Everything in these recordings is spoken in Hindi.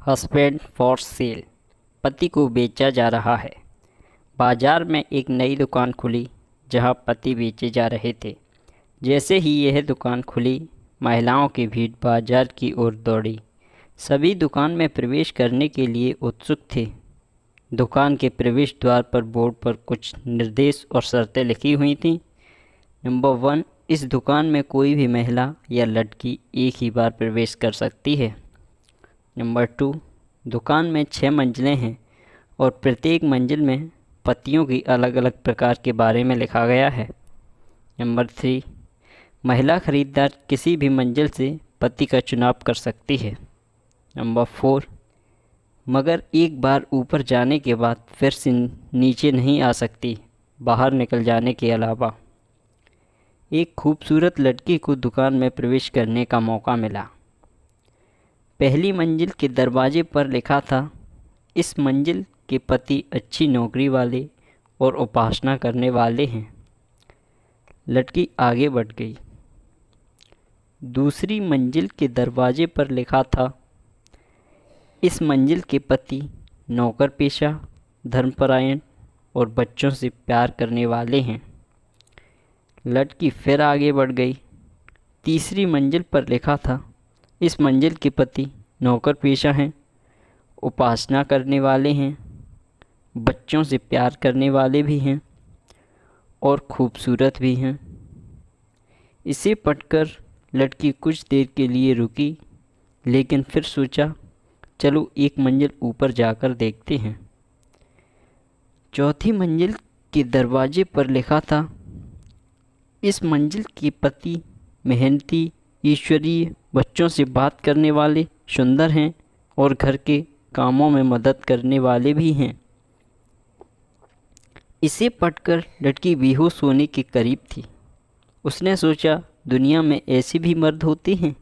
Husband for sale. पति को बेचा जा रहा है। बाजार में एक नई दुकान खुली जहां पति बेचे जा रहे थे। जैसे ही यह दुकान खुली, महिलाओं की भीड़ बाजार की ओर दौड़ी। सभी दुकान में प्रवेश करने के लिए उत्सुक थे। दुकान के प्रवेश द्वार पर बोर्ड पर कुछ निर्देश और शर्तें लिखी हुई थीं। नंबर 1, इस दुकान में कोई भी महिला या लड़की एक ही बार प्रवेश कर सकती है। नंबर 2, दुकान में 6 मंजिलें हैं और प्रत्येक मंजिल में पत्तियों की अलग अलग प्रकार के बारे में लिखा गया है। नंबर 3, महिला खरीदार किसी भी मंजिल से पति का चुनाव कर सकती है। नंबर 4, मगर एक बार ऊपर जाने के बाद फिर से नीचे नहीं आ सकती, बाहर निकल जाने के अलावा। एक खूबसूरत लड़की को दुकान में प्रवेश करने का मौका मिला। पहली मंजिल के दरवाजे पर लिखा था, इस मंजिल के पति अच्छी नौकरी वाले और उपासना करने वाले हैं। लड़की आगे बढ़ गई। दूसरी मंजिल के दरवाजे पर लिखा था, इस मंजिल के पति नौकर पेशा, धर्मपरायण और बच्चों से प्यार करने वाले हैं। लड़की फिर आगे बढ़ गई। तीसरी मंजिल पर लिखा था, इस मंजिल के पति नौकर पेशा हैं, उपासना करने वाले हैं, बच्चों से प्यार करने वाले भी हैं और खूबसूरत भी हैं। इसे पढ़कर लड़की कुछ देर के लिए रुकी, लेकिन फिर सोचा, चलो एक मंजिल ऊपर जाकर देखते हैं। चौथी मंजिल के दरवाजे पर लिखा था, इस मंजिल के पति मेहनती, ईश्वरीय, बच्चों से बात करने वाले, सुंदर हैं और घर के कामों में मदद करने वाले भी हैं। इसे पढ़कर लड़की बेहोश होने के करीब थी। उसने सोचा, दुनिया में ऐसे भी मर्द होते हैं।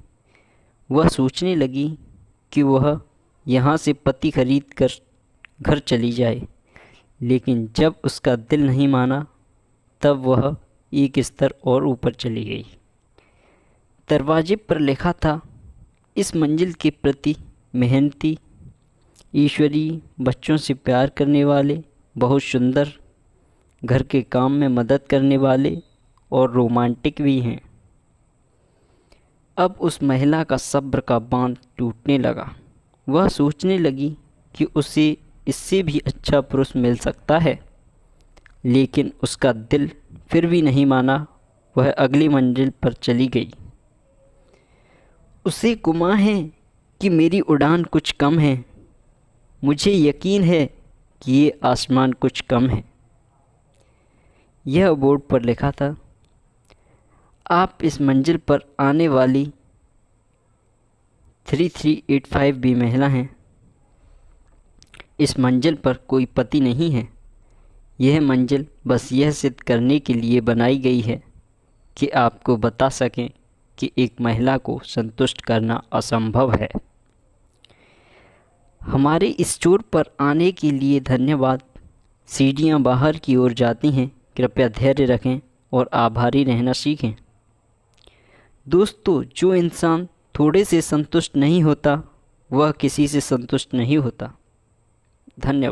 वह सोचने लगी कि वह यहाँ से पति खरीद कर घर चली जाए, लेकिन जब उसका दिल नहीं माना, तब वह एक स्तर और ऊपर चली गई। दरवाजे पर लिखा था, इस मंजिल के प्रति मेहनती, ईश्वरीय, बच्चों से प्यार करने वाले, बहुत सुंदर, घर के काम में मदद करने वाले और रोमांटिक भी हैं। अब उस महिला का सब्र का बांध टूटने लगा। वह सोचने लगी कि उसे इससे भी अच्छा पुरुष मिल सकता है, लेकिन उसका दिल फिर भी नहीं माना। वह अगली मंजिल पर चली गई। उसे गुमान है कि मेरी उड़ान कुछ कम है। मुझे यकीन है कि ये आसमान कुछ कम है। यह बोर्ड पर लिखा था, आप इस मंजिल पर आने वाली 3385 भी महिला हैं। इस मंजिल पर कोई पति नहीं है। यह मंजिल बस यह सिद्ध करने के लिए बनाई गई है कि आपको बता सकें कि एक महिला को संतुष्ट करना असंभव है। हमारे स्टोर पर आने के लिए धन्यवाद। सीढ़ियाँ बाहर की ओर जाती हैं। कृपया धैर्य रखें और आभारी रहना सीखें। दोस्तों, जो इंसान थोड़े से संतुष्ट नहीं होता, वह किसी से संतुष्ट नहीं होता। धन्यवाद।